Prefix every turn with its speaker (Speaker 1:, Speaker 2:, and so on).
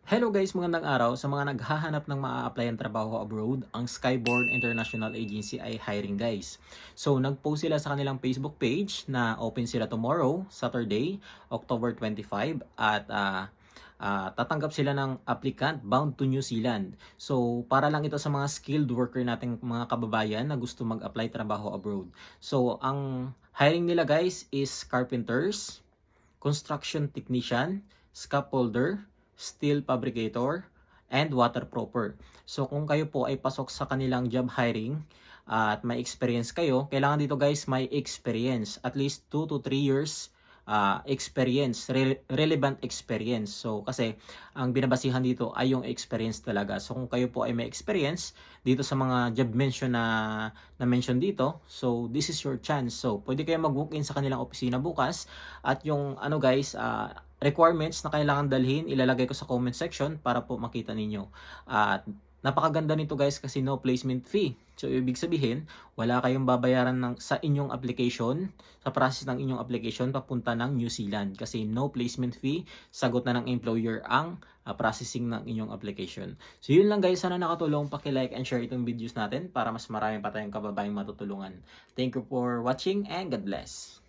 Speaker 1: Hello guys, magandang araw. Sa mga naghahanap ng maa-applyan trabaho abroad, ang Skyborn International Agency ay hiring guys. So nag-post sila sa kanilang Facebook page na open sila tomorrow, Saturday, October 25 at tatanggap sila ng applicant bound to New Zealand. So para lang ito sa mga skilled worker nating mga kababayan na gusto mag-apply trabaho abroad. So ang hiring nila guys is carpenters, construction technician, scaffolder, steel fabricator, and waterproofer. So kung kayo po ay pasok sa kanilang job hiring at may experience kayo, kailangan dito guys may experience, at least 2 to 3 years experience, relevant experience. So kasi ang binabasihan dito ay yung experience talaga. So kung kayo po ay may experience dito sa mga job mention na mention dito, so this is your chance. So pwede kayo mag-walk-in sa kanilang opisina bukas at yung ano guys, requirements na kailangan dalhin, ilalagay ko sa comment section para po makita ninyo. At napakaganda nito guys kasi no placement fee. So ibig sabihin, wala kayong babayaran sa inyong application, sa process ng inyong application papunta ng New Zealand kasi no placement fee, sagot na ng employer ang processing ng inyong application. So yun lang guys, sana nakatulong, paki-like and share itong videos natin para mas marami pa tayong kababayang matutulungan. Thank you for watching and God bless.